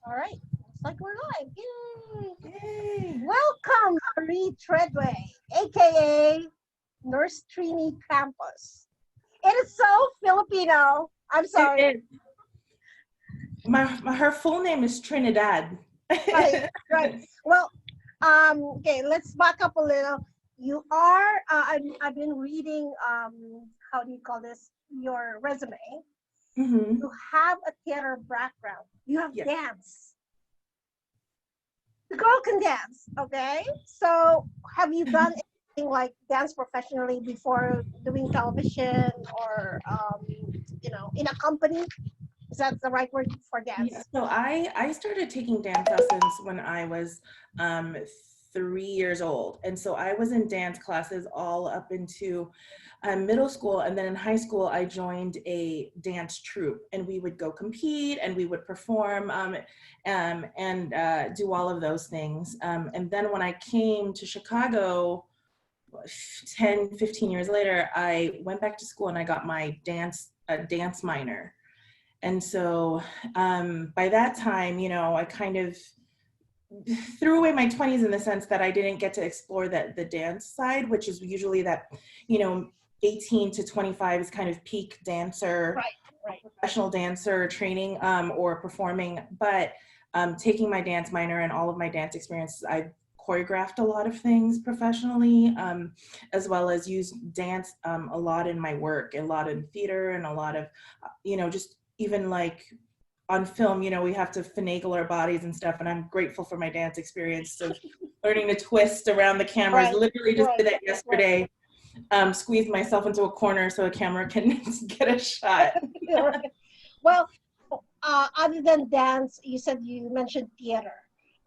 All right. Looks like we're live. Yay. Yay! Welcome, Marie Tredway, aka Nurse Trini Campos. It is so Filipino. I'm It sorry. is. Her full name is Trinidad. Right, right. Well, okay, let's back up a little. You are, I've been reading, how do you call this? Your resume. Hmm. You have a theater background. You have Yes. dance. The girl can dance, okay? So have you done anything like dance professionally before doing television or in a company? Is that the right word for Yeah. dance? So I started taking dance lessons when I was um 3 years old, and so I was in dance classes all up into middle school, and then in high school I joined a dance troupe, and we would go compete and we would perform and do all of those things. And then when I came to Chicago 10, 15 years later, I went back to school and I got my dance minor. And so by that time, I kind of threw away my 20s in the sense that I didn't get to explore the dance side, which is usually that, you know, 18 to 25 is kind of peak dancer, Right, right. professional dancer training or performing. But taking my dance minor and all of my dance experiences, I've choreographed a lot of things professionally, as well as used dance a lot in my work, a lot in theater, and a lot of, just even like on film, we have to finagle our bodies and stuff. And I'm grateful for my dance experience of learning to twist around the cameras. Right, Literally just right, did that right. yesterday. Squeezed myself into a corner so a camera can get a shot. Right. Well, other than dance, you mentioned theater.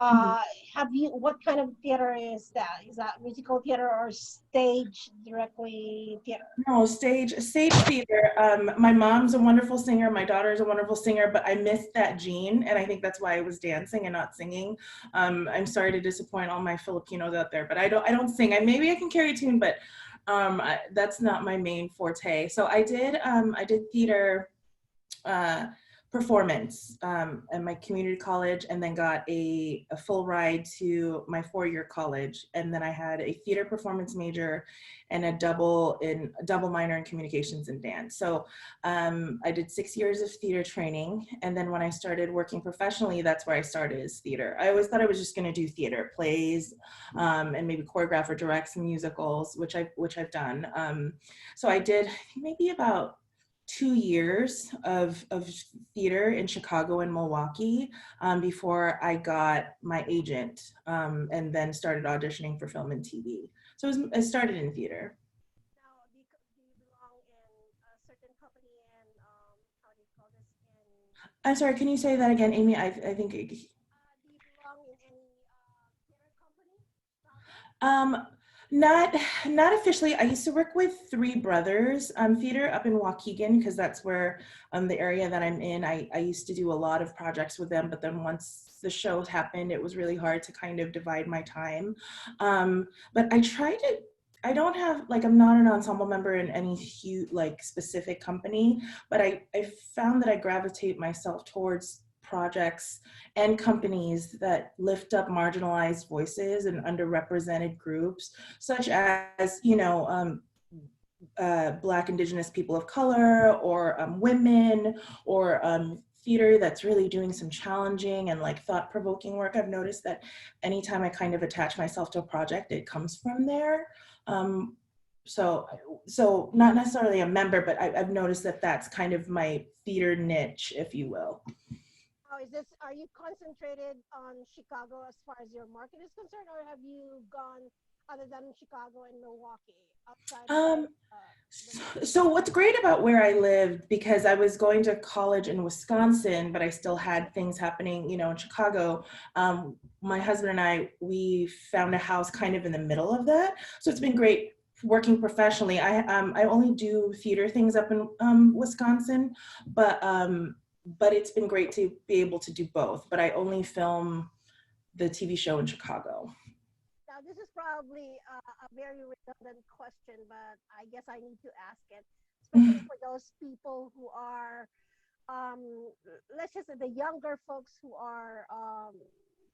Mhm. Uh, what kind of theater is that? Is that musical theater or stage directly theater? No, stage theater. My mom's a wonderful singer. My daughter's a wonderful singer, but I missed that gene, and I think that's why I was dancing and not singing. I'm sorry to disappoint all my Filipinos out there, but I don't sing. Maybe I can carry a tune, but that's not my main forte. So I did theater uh, performance at my community college, and then got a full ride to my 4-year college. And then I had a theater performance major and a double minor in communications and dance. So I did 6 years of theater training. And then when I started working professionally, that's where I started as theater. I always thought I was just going to do theater plays, and maybe choreograph or direct some musicals, which I've done. So I did maybe about 2 years of theater in Chicago and Milwaukee before I got my agent, and then started auditioning for film and TV. So it started in theater. Now, do you belong in a certain company and how do you call this? I'm sorry, can you say that again, Amy? I think Do you belong in any theater company, Chicago? um, not not officially. I used to work with Three Brothers Theater up in Waukegan, because that's where the area that I'm in. I used to do a lot of projects with them, but then once the shows happened, it was really hard to kind of divide my time. But I try to. I don't have like I'm not an ensemble member in any huge like specific company, but I found that I gravitate myself towards projects and companies that lift up marginalized voices and underrepresented groups, such as, Black, Indigenous people of color, or women, or theater that's really doing some challenging and like thought-provoking work. I've noticed that anytime I kind of attach myself to a project, it comes from there. Um, so, so not necessarily a member, but I've noticed that that's kind of my theater niche, if you will. Now, are you concentrated on Chicago as far as your market is concerned, or have you gone other than Chicago and Milwaukee outside of Um, the so what's great about where I lived, because I was going to college in Wisconsin, but I still had things happening, in Chicago. My husband and we found a house kind of in the middle of that. So it's been great working professionally. I only do theater things up in Wisconsin, but it's been great to be able to do both. But I only film the TV show in Chicago. Now, this is probably a very redundant question, but I guess I need to ask it, especially for those people who are um, let's just say the younger folks who are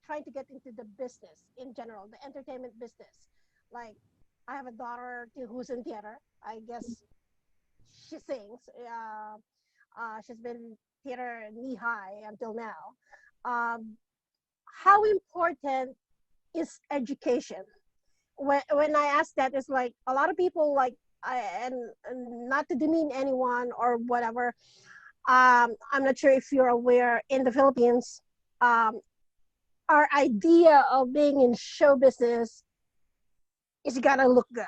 trying to get into the business in general, the entertainment business. Like, I have a daughter who's in theater. I guess she sings. She's been theater knee high until now. Um, how important is education? When I ask that, it's like a lot of people like, and not to demean anyone or whatever. I'm not sure if you're aware, in the Philippines, um, our idea of being in show business is you gotta look good,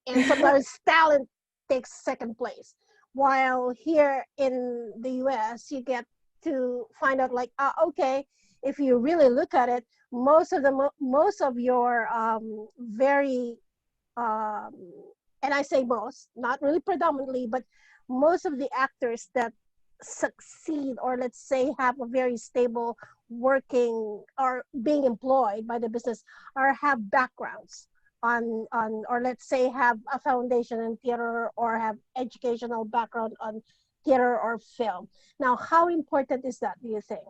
and sometimes talent takes second place. While here in the US, you get to find out like, okay, if you really look at it, most of your very um, and I say most, not really predominantly, but most of the actors that succeed, or let's say have a very stable working or being employed by the business, or have backgrounds on or let's say have a foundation in theater or have educational background on theater or film. Now, how important is that, do you think?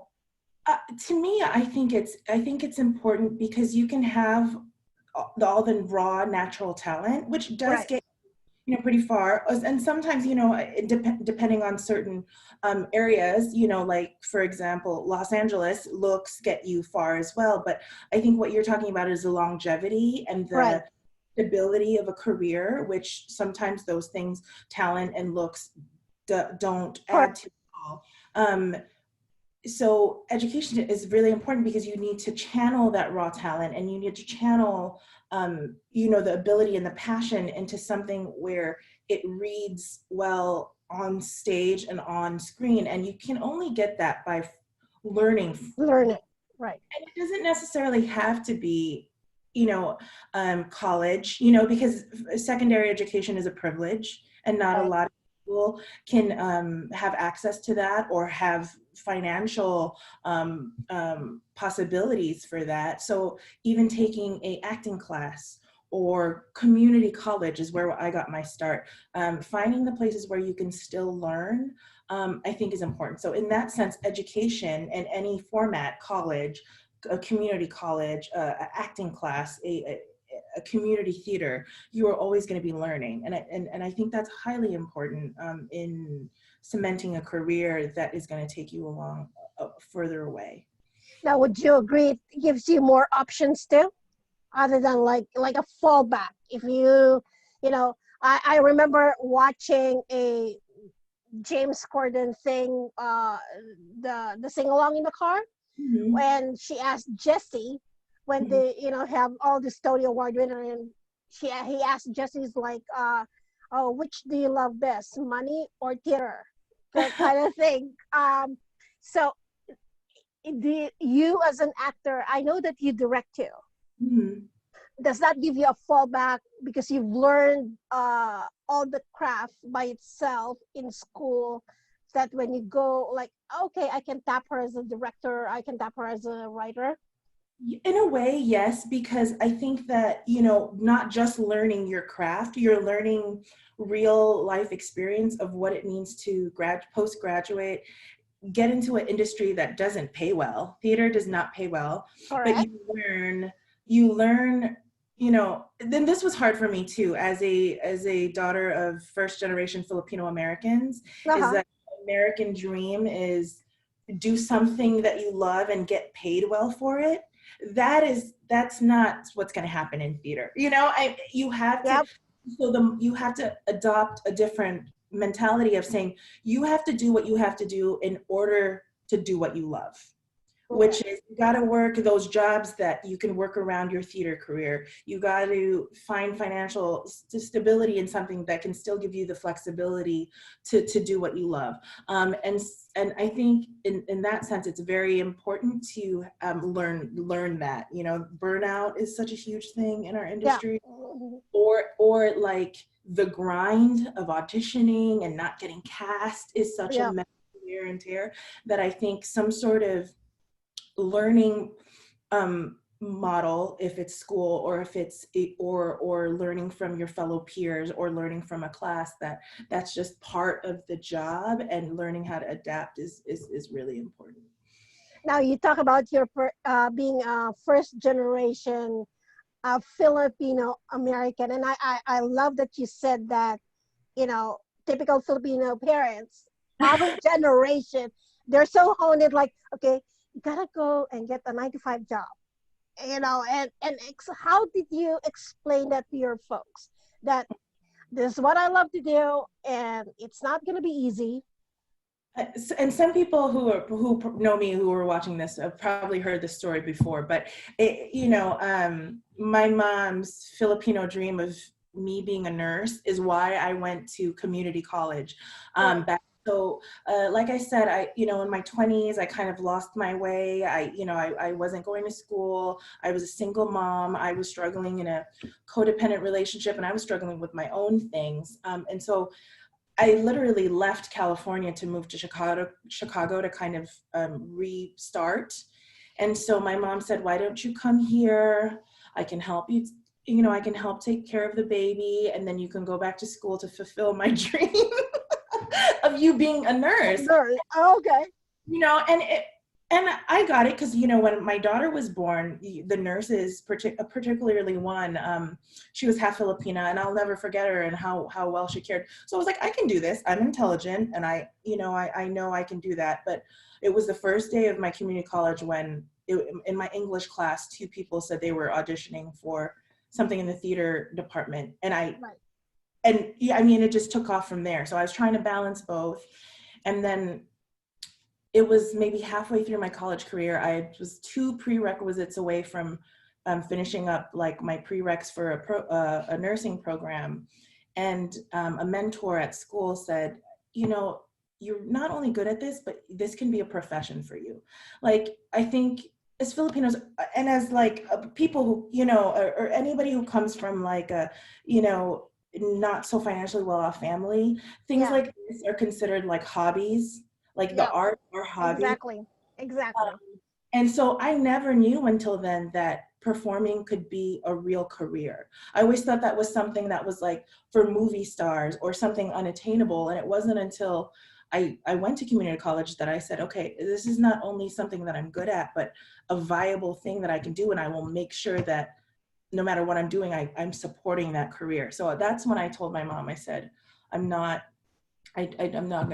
To me, I think it's important because you can have all the raw natural talent, which does Right. get pretty far. And sometimes, depending on certain areas, like for example, Los Angeles looks get you far as well. But I think what you're talking about is the longevity and Right. the stability of a career, which sometimes those things, talent and looks, don't Correct. add to all. So education is really important because you need to channel that raw talent, and you need to channel the ability and the passion into something where it reads well on stage and on screen. And you can only get that by learning. Learning. Right. And it doesn't necessarily have to be college, because secondary education is a privilege, and not a Right. lot of people can have access to that or have financial possibilities for that. So even taking a acting class or community college is where I got my start. Finding the places where you can still learn, I think is important. So in that sense, education in any format, college, a community college, acting class, a community theater, you are always going to be learning. And I think that's highly important in cementing a career that is going to take you along further away. Now, would you agree it gives you more options too, other than like a fallback? If you know, I remember watching a James Corden thing, the sing along in the car, Mm-hmm. when she asked Jesse, when Mm-hmm. they have all the Stody Award winner, and he asked Jesse's like, oh, which do you love best, money or theater, that kind of thing. So you as an actor, I know that you direct too. Mm-hmm. Does that give you a fallback because you've learned all the craft by itself in school, that when you go like, okay, I can tap her as a director, I can tap her as a writer? In a way, yes, because I think that, not just learning your craft, you're learning real life experience of what it means to postgraduate, get into an industry that doesn't pay well. Theater does not pay well, but Correct. you learn, then this was hard for me too, as a daughter of first generation Filipino Americans, is Uh-huh. that American dream is do something that you love and get paid well for it. That's not what's going to happen in theater. You have to, Yep. you have to adopt a different mentality of saying you have to do what you have to do in order to do what you love, which Correct. is you got to work those jobs that you can work around your theater career. You got to find financial stability in something that can still give you the flexibility to do what you love. And I think in that sense, it's very important to learn that, burnout is such a huge thing in our Yeah. industry, Mhm. or like the grind of auditioning and not getting cast is such a Yeah. mental wear and tear that I think some sort of learning model, if it's school or if it's or learning from your fellow peers or learning from a class, that's just part of the job, and learning how to adapt is really important. Now you talk about your being a first generation Filipino American, and I love that you said that, you know, typical Filipino parents, our generation, they're so honed in, like, okay, you gotta go and get a 9 to 5 job, you know, how did you explain that to your folks, that this is what I love to do, and it's not gonna be easy? And some people who know me, who are watching this, have probably heard this story before. But my mom's Filipino dream of me being a nurse is why I went to community college. Right. Like I said, in my 20s, I kind of lost my way. I wasn't going to school. I was a single mom. I was struggling in a codependent relationship, and I was struggling with my own things. And so I literally left California to move to Chicago to kind of restart. And so my mom said, why don't you come here? I can help you, I can help take care of the baby, and then you can go back to school to fulfill my dream of you being a nurse. Oh, okay. And I got it because, when my daughter was born, the nurses, particularly one, she was half Filipina, and I'll never forget her and how well she cared. So I was like, I can do this. I'm intelligent, and I know I can do that. But it was the first day of my community college when in my English class, 2 people said they were auditioning for something in the theater department. Right. It just took off from there. So I was trying to balance both. And then it was maybe halfway through my college career. I was 2 prerequisites away from finishing up like my prereqs for a nursing program. And a mentor at school said, you're not only good at this, but this can be a profession for you. Like, I think as Filipinos, and as like people who, or anybody who comes from like a, not so financially well-off family, things Yeah. like this are considered like hobbies, like the Yeah. art or hobby. Exactly. And so I never knew until then that performing could be a real career. I always thought that was something that was like for movie stars or something unattainable. And it wasn't until I went to community college that I said, okay, this is not only something that I'm good at, but a viable thing that I can do. And I will make sure that no matter what I'm doing, I'm supporting that career. So that's when I told my mom, I said, I'm not going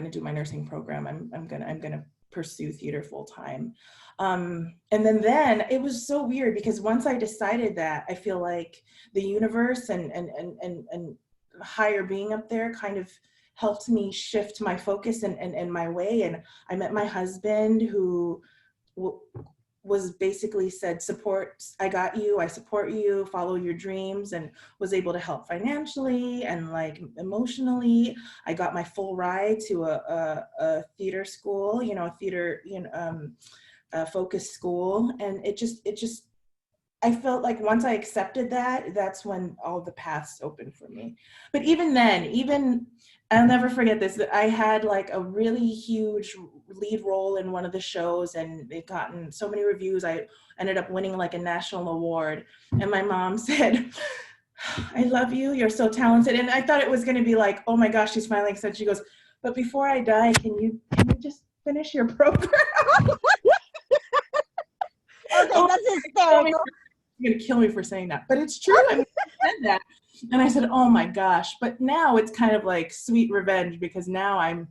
to do my nursing program. I'm going to pursue theater full time. And then it was so weird because once I decided that, I feel like the universe and higher being up there kind of helped me shift my focus and my way. And I met my husband, who was basically said, I got you, I support you, follow your dreams, and was able to help financially and like emotionally. I got my full ride to a theater school, a theater, focused school. And it just, I felt like once I accepted that, that's when all the paths opened for me. But even then, I'll never forget this, that I had like a really huge lead role in one of the shows, and it gotten so many reviews. I ended up winning like a national award. And my mom said, I love you, you're so talented. And I thought it was going to be like, oh my gosh, she's smiling. So she goes, but before I die, can you just finish your program? Okay, that's hysterical. You're gonna kill me for saying that, but it's true. I mean, I said that, and I said, "Oh my gosh!" But now it's kind of like sweet revenge, because now I'm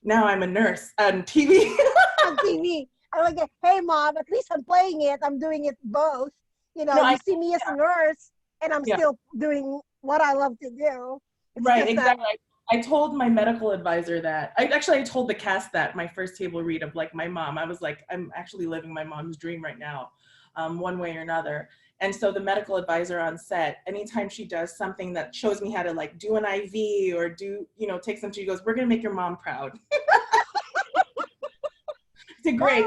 a nurse on TV. On TV, I'm like, hey mom, at least I'm playing it. I'm doing it both. No, You see me as a nurse, and I'm still doing what I love to do. It's right, just exactly. I told my medical advisor that. I told the cast that my first table read of like my mom. I was like, I'm actually living my mom's dream right now, one way or another. And so the medical advisor on set, anytime she does something that shows me how to like do an IV or do, take some, she goes, we're going to make your mom proud. It's great.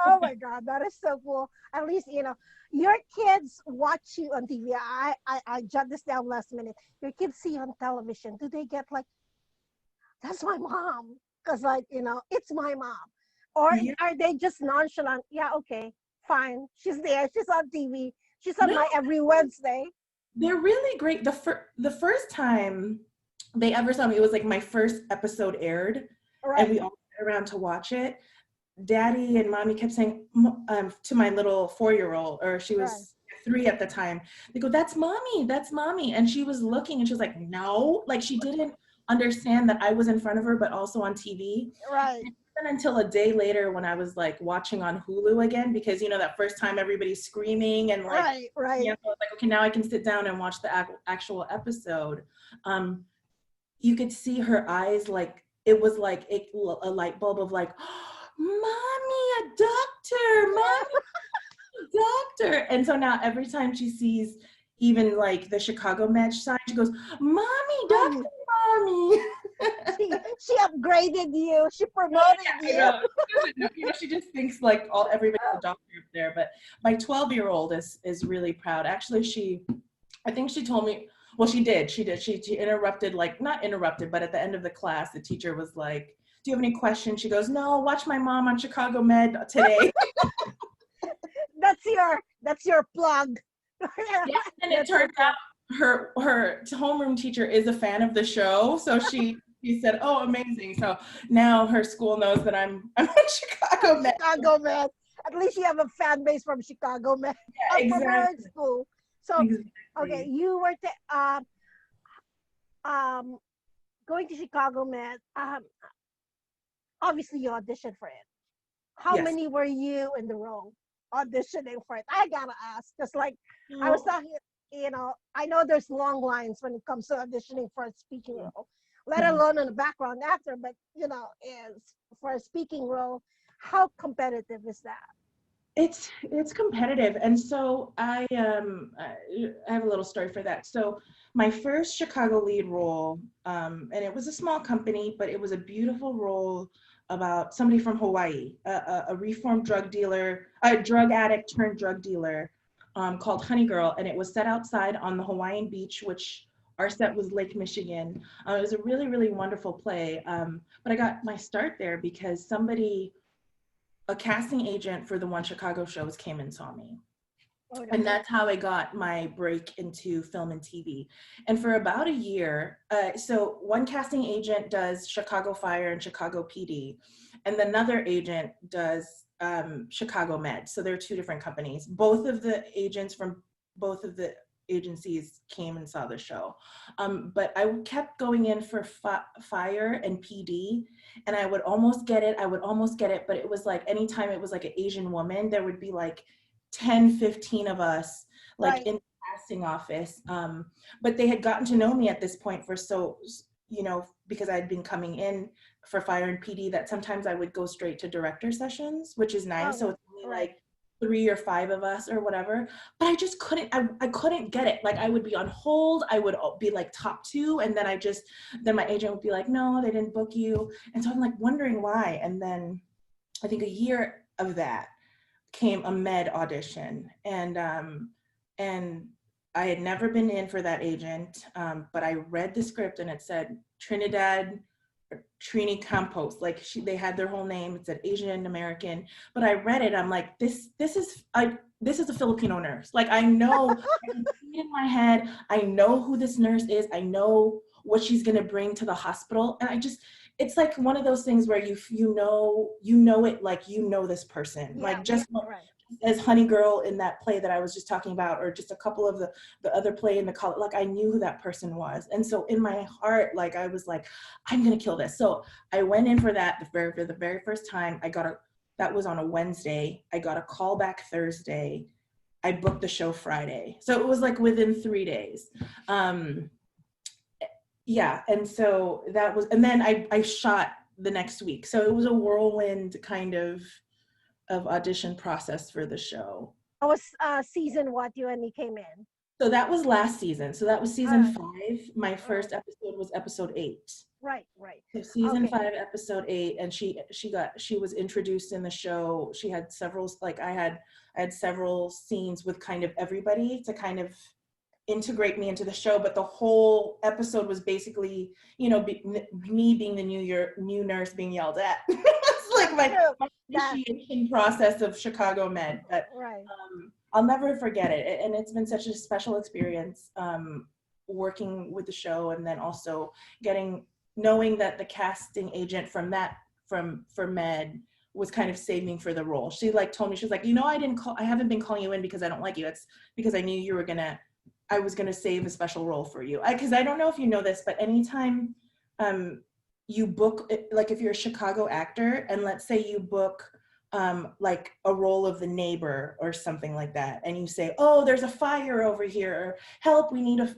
Oh my God, that is so cool. At least, your kids watch you on TV. I jot this down last minute. Your kids see you on television. Do they get like, that's my mom? Because like, it's my mom. Or Yeah. are they just nonchalant? Yeah, okay, fine. She's there. She's on TV. She's on No, my every Wednesday. they're really great. The first time they ever saw me, it was like my first episode aired, and Right. we all sat around to watch it. Daddy and mommy kept saying to my little 4-year-old, or she Right. was 3 at the time, they go, that's mommy. And she was looking and she was like, no, like she didn't understand that I was in front of her, but also on TV. Right. And until a day later when I was like watching on Hulu again, because you know, that first time everybody's screaming and like, Right. Right. yeah, so I was like, okay, now I can sit down and watch the actual episode. You could see her eyes, like it was like a light bulb of like, mommy, a doctor, mommy, a doctor. And so now every time she sees even like the Chicago Med sign, she goes, mommy, doctor, mommy. She upgraded you. She promoted you. Know. You know, she just thinks like everybody's a doctor up there. But my 12-year-old is really proud. Actually, I think she told me, well, she did. She interrupted, like, not interrupted, but at the end of the class, the teacher was like, do you have any questions? She goes, no, watch my mom on Chicago Med today. That's your plug. Yeah, and it turns out her homeroom teacher is a fan of the show. So she said, oh, amazing. So now her school knows that I'm at Chicago Med. Chicago Med. At least you have a fan base from Chicago Med. Yeah, exactly. From her school. So, exactly. Okay, you were going to Chicago Med. Obviously you auditioned for it. How Yes. many were you in the row auditioning for it? I gotta ask, because like I was talking, you know, I know there's long lines when it comes to auditioning for a speaking role, let alone in a background actor, but you know, for a speaking role, how competitive is that? It's competitive. And so I have a little story for that. So my first Chicago lead role, and it was a small company, but it was a beautiful role about somebody from Hawaii, a reformed drug dealer, a drug addict turned drug dealer, called Honey Girl. And it was set outside on the Hawaiian beach, which our set was Lake Michigan. It was a really, really wonderful play. But I got my start there because a casting agent for the One Chicago shows came and saw me. Okay. And that's how I got my break into film and TV. And for about a year, so one casting agent does Chicago Fire and Chicago PD, and another agent does Chicago Med. So they're 2 different companies. Both of the agents from both of the agencies came and saw the show. But I kept going in for Fire and PD, and I would almost get it, but it was like, anytime it was like an Asian woman, there would be like 10, 15 of us like in the casting office. But they had gotten to know me at this point because I had been coming in for Fire and PD, that sometimes I would go straight to director sessions, which is nice. So it's only like 3 or 5 of us or whatever, but I just couldn't, I couldn't get it. Like I would be on hold, I would be like top 2. And then then my agent would be like, no, they didn't book you. And so I'm like wondering why. And then I think a year of that came a Med audition. And I had never been in for that agent, but I read the script and it said Trini Campos, like they had their whole name. It said Asian American, but I read it. I'm like, this is a Filipino nurse. Like I know in my head, I know who this nurse is. I know what she's gonna bring to the hospital, and it's like one of those things where you know it, like you know this person, like just as Honey Girl in that play that I was just talking about, or just a couple of the other play in the college, like I knew who that person was. And so in my heart, like I was like, I'm gonna kill this. So I went in for that for the very first time. That was on a Wednesday. I got a call back Thursday. I booked the show Friday. So it was like within 3 days. Yeah, and so that was, and then I shot the next week. So it was a whirlwind kind of audition process for the show. That was season what you and me came in? So that was last season. So that was season 5. My first episode was episode 8. Right. So season 5, episode 8, and she was introduced in the show. She had several, like I had several scenes with kind of everybody to kind of integrate me into the show, but the whole episode was basically, me being the new nurse being yelled at. It's like my True. That initiation process of Chicago Med. But right. I'll never forget it. And it's been such a special experience working with the show, and then also knowing that the casting agent for Med was kind of saving for the role. She like told me, she was like, I haven't been calling you in because I don't like you. It's because I knew I was gonna save a special role for you. Because I don't know if you know this, but anytime you book, like if you're a Chicago actor, and let's say you book like a role of the neighbor or something like that, and you say, oh, there's a fire over here, or help, we need a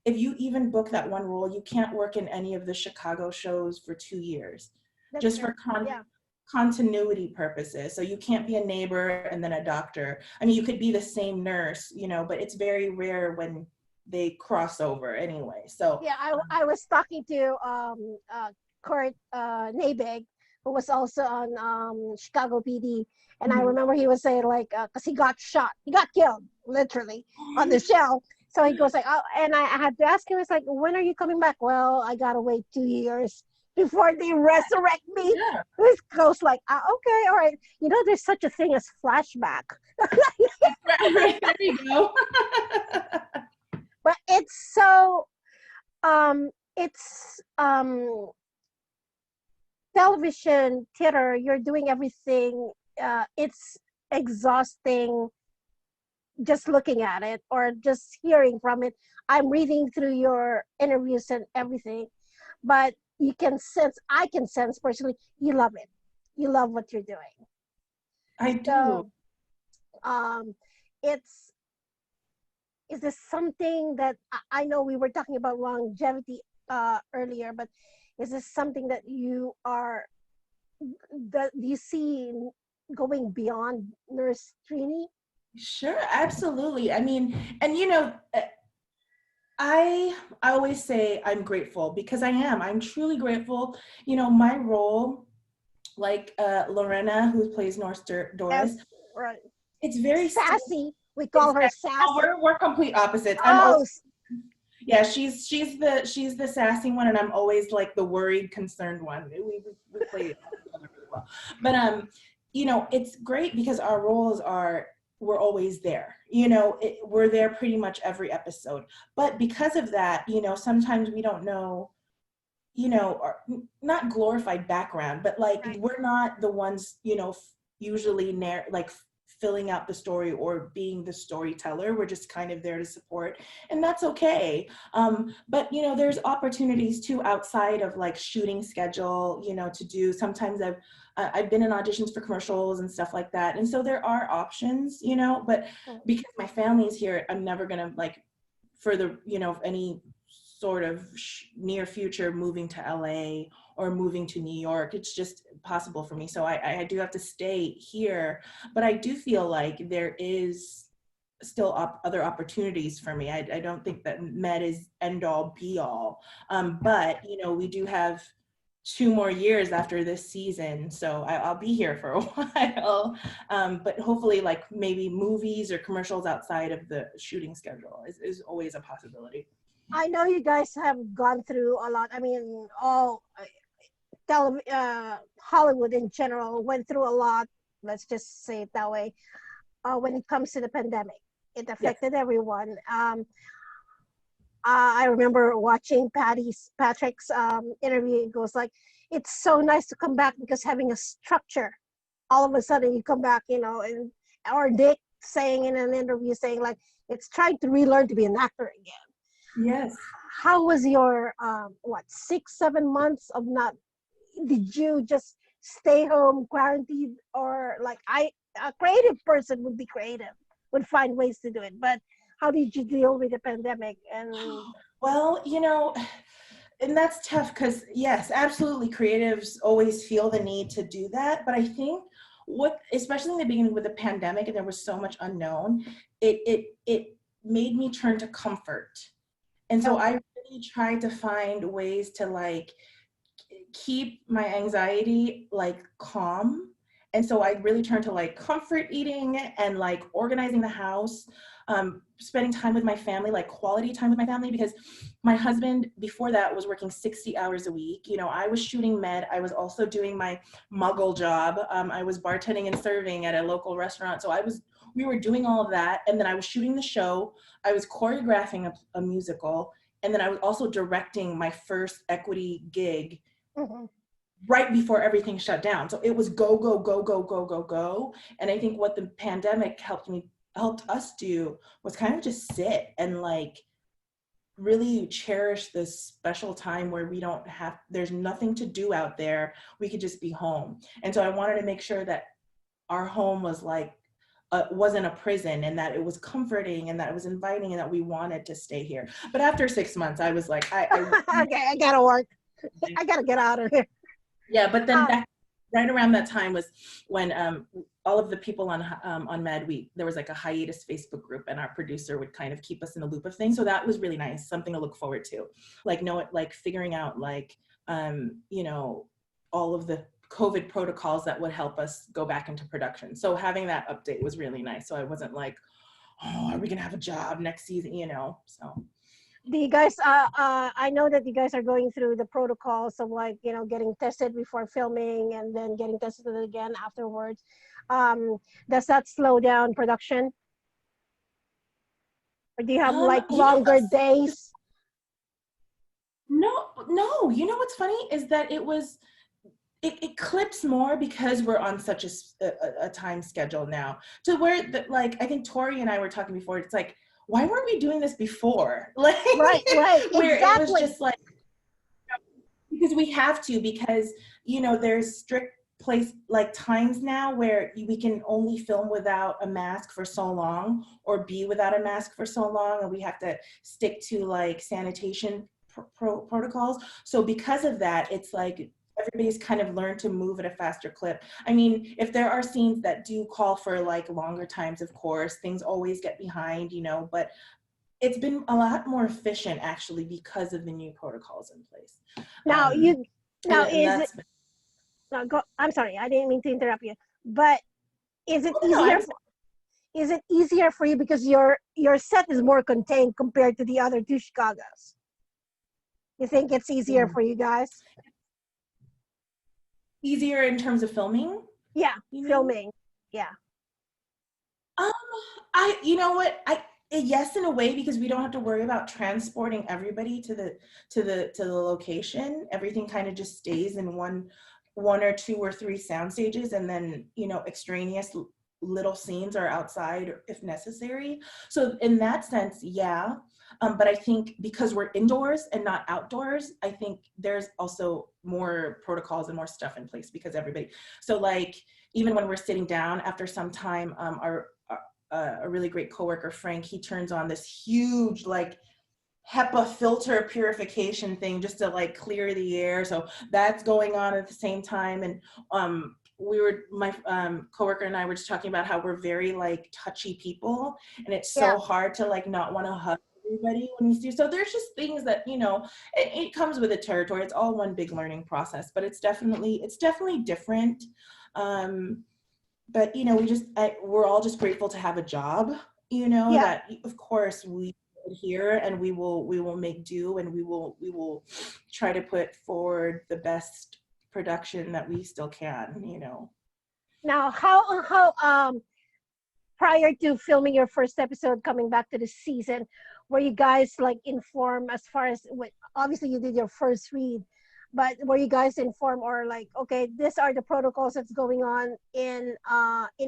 if you even book that one role, you can't work in any of the Chicago shows for 2 years, That's just true. for Yeah. continuity purposes. So you can't be a neighbor and then a doctor. I mean, you could be the same nurse, but it's very rare when they cross over anyway. So Yeah, I was talking to Kurt Nabig, who was also on Chicago PD, and I remember he was saying like, because he got shot, he got killed literally on the show. So he goes like, oh, and I had to ask him, it's like, when are you coming back? Well, I gotta wait 2 years before they resurrect me. yeah. This goes like, okay, all right. There's such a thing as flashback. Right, there you go. But it's so it's television, theater, you're doing everything. It's exhausting just looking at it or just hearing from it. I'm reading through your interviews and everything, but I can sense personally, you love it. You love what you're doing. I do. So it's is this something that I know we were talking about longevity earlier, but is this something that you see going beyond Nurse Trini? Sure, absolutely. I mean, and I always say I'm grateful, because I'm truly grateful. My role, like Lorena, who plays Doris, Yes, right. it's very Sassy. We call her Sassy. we're complete opposites. Oh, Yeah, she's the sassy one, and I'm always like the worried, concerned one. We play it together really well. But it's great because our roles we're always there. We're there pretty much every episode. But because of that, sometimes we don't know, or not glorified background, but like right. we're not the ones, usually like filling out the story or being the storyteller. We're just kind of there to support, and that's okay. But there's opportunities too outside of like shooting schedule, to do. Sometimes I've been in auditions for commercials and stuff like that, and so there are options, but because my family's here, I'm never gonna like for the any sort of near future moving to LA or moving to New York. It's just possible for me. So I do have to stay here, but I do feel like there is still other opportunities for me. I don't think that Med is end all be all. But we do have 2 more years after this season, so I'll be here for a while. But hopefully like maybe movies or commercials outside of the shooting schedule is always a possibility. I know you guys have gone through a lot. I mean, Hollywood in general went through a lot. Let's just say it that way. When it comes to the pandemic, it affected everyone. I remember watching Patrick's interview. It goes like, it's so nice to come back because having a structure. All of a sudden, you come back, and or Dick saying in an interview saying like, it's trying to relearn to be an actor again. Yes. How was your 6-7 months of not? Did you just stay home, quarantined, or like a creative person would be creative, would find ways to do it. But how did you deal with the pandemic? And well, and that's tough because yes, absolutely, creatives always feel the need to do that. But I think especially in the beginning with the pandemic, and there was so much unknown, it made me turn to comfort. And so I really tried to find ways to like keep my anxiety like calm. And so I really turned to like comfort eating and like organizing the house. spending time with my family, like quality time with my family, because my husband before that was working 60 hours a week. You know, I was shooting med. I was also doing my muggle job. I was bartending and serving at a local restaurant. So we were doing all of that. And then I was shooting the show. I was choreographing a musical. And then I was also directing my first equity gig right before everything shut down. So it was go, go, go, go, go, go, go. And I think what the pandemic helped us do was kind of just sit and like really cherish this special time where there's nothing to do out there. We could just be home. And so I wanted to make sure that our home was like, wasn't a prison, and that it was comforting, and that it was inviting, and that we wanted to stay here. But after 6 months, I was like, okay, I gotta work. I gotta get out of here. Yeah, but then right around that time was when all of the people on Med, there was like a hiatus Facebook group, and our producer would kind of keep us in the loop of things. So that was really nice, something to look forward to. Like figuring out like, you know, all of the COVID protocols that would help us go back into production. So having that update was really nice. So I wasn't like, oh, are we gonna have a job next season, you know, so. Do you guys, I know that you guys are going through the protocols of like, you know, getting tested before filming and then getting tested again afterwards. Does that slow down production? Or do you have like longer days? No, you know what's funny is that it clips more because we're on such a time schedule now, to where like I think Tori and I were talking before, it's like, why weren't we doing this before? Like right where exactly. It was just like, because we have to, because you know there's strict place like times now where we can only film without a mask for so long, or be without a mask for so long, and we have to stick to like sanitation protocols. So because of that, it's like everybody's kind of learned to move at a faster clip. I mean, if there are scenes that do call for like longer times, of course, things always get behind, you know, but it's been a lot more efficient actually because of the new protocols in place. Now I'm sorry, I didn't mean to interrupt you, but is it easier? Is it easier for you because your set is more contained compared to the other two Chicago's? You think it's easier for you guys? Easier in terms of filming? Yeah, filming. Yeah. You know what? Yes, in a way, because we don't have to worry about transporting everybody to the location. Everything kind of just stays in one or two or three sound stages, and then, you know, extraneous little scenes are outside if necessary. So in that sense, yeah. But I think because we're indoors and not outdoors, I think there's also more protocols and more stuff in place because everybody. So like even when we're sitting down after some time, a really great coworker, Frank, he turns on this huge like HEPA filter purification thing just to like clear the air. So that's going on at the same time. And my coworker and I were just talking about how we're very like touchy people, and it's so hard to like not want to hug everybody when you see. So there's just things that, you know, it comes with the territory. It's all one big learning process, but it's definitely different. But you know, we're all just grateful to have a job, you know, that of course we here, and we will make do, and we will try to put forward the best production that we still can, you know. Now, how prior to filming your first episode, coming back to the season, were you guys like informed as far as obviously you did your first read, but were you guys informed, or like, okay, these are the protocols that's going on in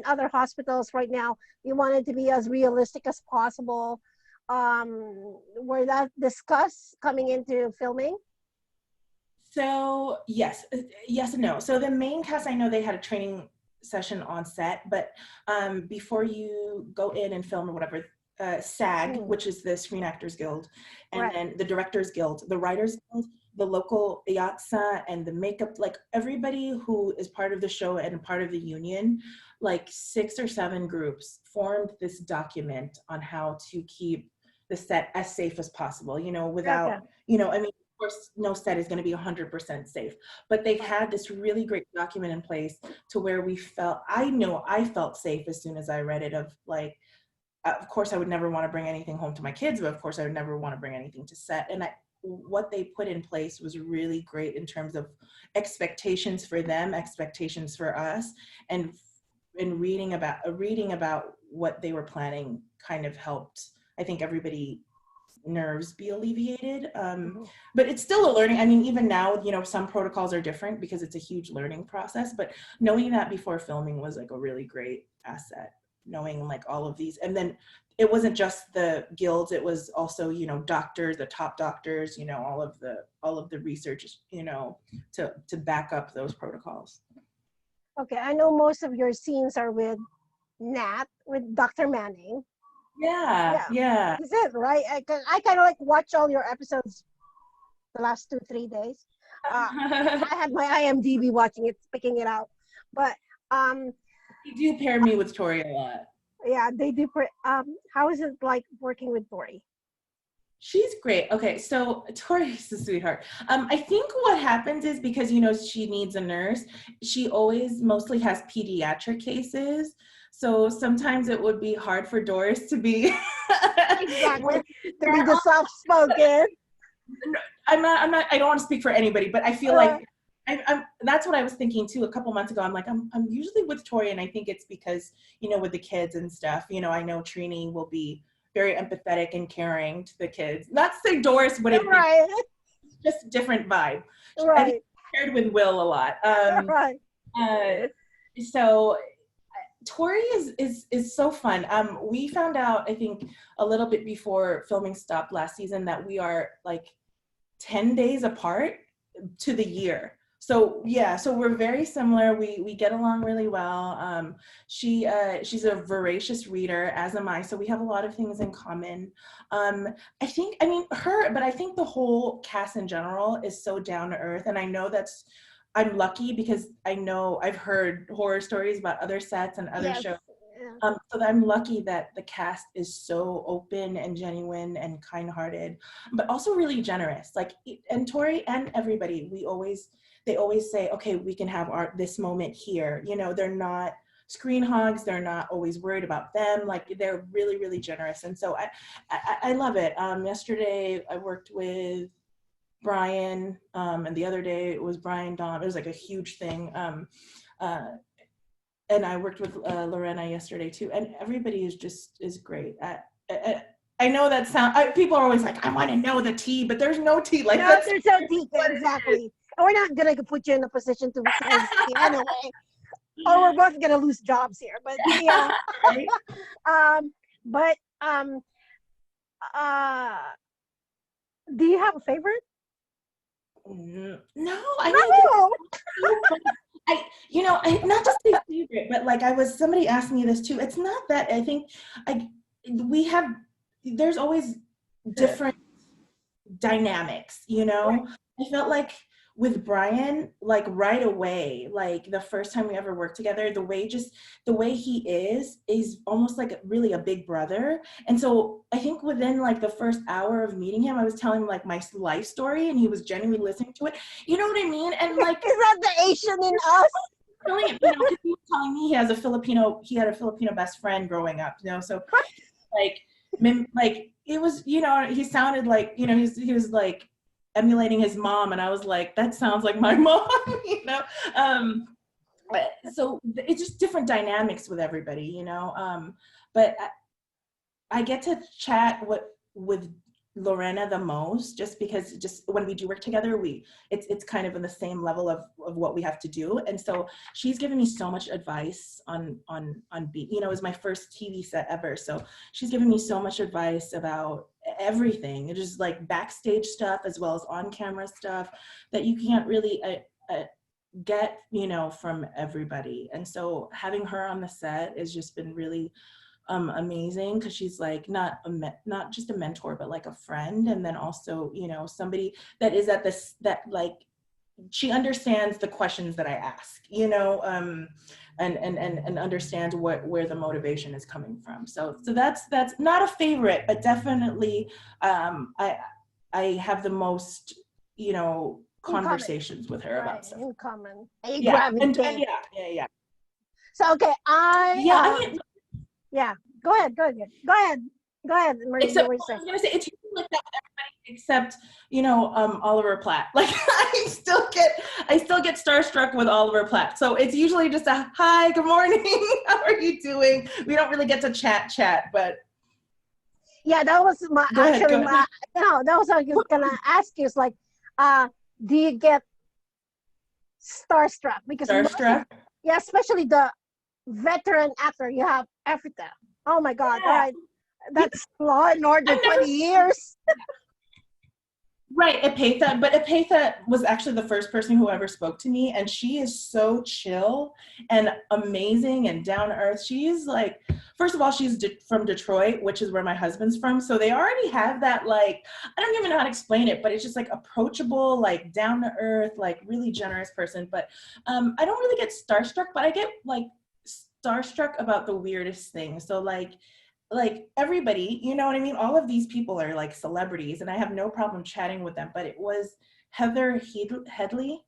other hospitals right now? We want it to be as realistic as possible. Were that discussed coming into filming? So yes and no. So the main cast, I know they had a training session on set, but before you go in and film or whatever, SAG, which is the Screen Actors Guild, and then the Directors Guild, the Writers Guild, the local IATSA, and the makeup, like everybody who is part of the show and part of the union, like 6 or 7 groups formed this document on how to keep the set as safe as possible, you know, without, you know, I mean, of course, no set is going to be 100% safe, but they've had this really great document in place to where I felt safe as soon as I read it, of like, of course I would never want to bring anything home to my kids, but of course I would never want to bring anything to set. And what they put in place was really great in terms of expectations for them, expectations for us, and in reading about what they were planning kind of helped, I think, everybody nerves be alleviated. But it's still a learning. I mean, even now, you know, some protocols are different because it's a huge learning process, but knowing that before filming was like a really great asset, knowing like all of these. And then it wasn't just the guilds, it was also, you know, doctors, the top doctors, you know, all of the research, you know, to back up those protocols. Okay, I know most of your scenes are with Dr. Manning. Yeah. Is it right? I kind of like watch all your episodes the last 2-3 days. I had my IMDb watching it, picking it out. But you do pair me with Tori a lot. Yeah, they do. How is it like working with Tori? She's great. Okay, so Tori's a sweetheart. I think what happens is because, you know, she needs a nurse, she always mostly has pediatric cases. So sometimes it would be hard for Doris to be exactly to be the soft-spoken. I don't want to speak for anybody, but I feel like that's what I was thinking too a couple months ago. I'm like, I'm usually with Tori, and I think it's because, you know, with the kids and stuff, you know, I know Trini will be very empathetic and caring to the kids. Not to say Doris wouldn't right. be, just a different vibe. Right. I think she paired with Will a lot. Right. So Tori is so fun. We found out, I think, a little bit before filming stopped last season that we are like 10 days apart to the year. So yeah, so we're very similar. We get along really well. She's a voracious reader, as am I. So we have a lot of things in common. I think the whole cast in general is so down to earth. And I know I'm lucky because I know I've heard horror stories about other sets and other shows. So I'm lucky that the cast is so open and genuine and kind-hearted, but also really generous. Like, and Tori and everybody, they always say, okay, we can have this moment here. You know, they're not screen hogs. They're not always worried about them. Like, they're really, really generous. And so I love it. Yesterday I worked with Brian, and the other day it was Brian Dom. It was like a huge thing. And I worked with Lorena yesterday too, and everybody is great. I know that people are always like, I want to know the tea, but there's no tea. Like, no, there's no tea, exactly. And we're not gonna put you in a position to anyway, or we're both gonna lose jobs here. But yeah, do you have a favorite? No, I don't. Not just a favorite, but like somebody asked me this too. It's not that I think there's always different dynamics, you know? Right. I felt like with Brian, like right away, like the first time we ever worked together, the way he is almost like really a big brother. And so I think within like the first hour of meeting him, I was telling him like my life story, and he was genuinely listening to it. You know what I mean? And like, is that the Asian in us? Brilliant. You know, he was telling me he had a Filipino best friend growing up, you know, so like it was, you know, he sounded like, you know, he was like emulating his mom, and I was like, that sounds like my mom, you know. So it's just different dynamics with everybody, you know. But I get to chat with Lorena the most, just because when we do work together, it's kind of in the same level of what we have to do. And so she's given me so much advice on beat, you know, it was my first TV set ever. So she's given me so much advice about everything. It's just like backstage stuff as well as on camera stuff that you can't really get, you know, from everybody. And so having her on the set has just been really amazing, because she's like not just a mentor, but like a friend, and then also, you know, somebody that is at this, that like she understands the questions that I ask, you know, and understands where the motivation is coming from. So that's not a favorite, but definitely I have the most, you know, conversations with her about stuff. In common. Yeah. And yeah. So okay, Go ahead. Go ahead. Go ahead. Go ahead, Marie. You Except, were I saying. was gonna say it's usually like that with everybody except, Oliver Platt. Like I still get starstruck with Oliver Platt. So it's usually just a hi, good morning, how are you doing? We don't really get to chat, but Yeah, that was my go ahead, go ahead. that was what I was gonna ask you. Is like, do you get starstruck? Because most of, Starstruck. yeah, especially the veteran actor, you have everything. Oh my God! All Yeah. right, that's Law and Order I've never 20 years. Right, Epatha, but Epatha was actually the first person who ever spoke to me, and she is so chill and amazing and down to earth. She's like, first of all, she's from Detroit, which is where my husband's from, so they already have that, like, I don't even know how to explain it, but it's just like approachable, like down to earth, like really generous person. But I don't really get starstruck, but I get like starstruck about the weirdest things. So like everybody, you know what I mean? All of these people are like celebrities and I have no problem chatting with them, but it was Heather Headley.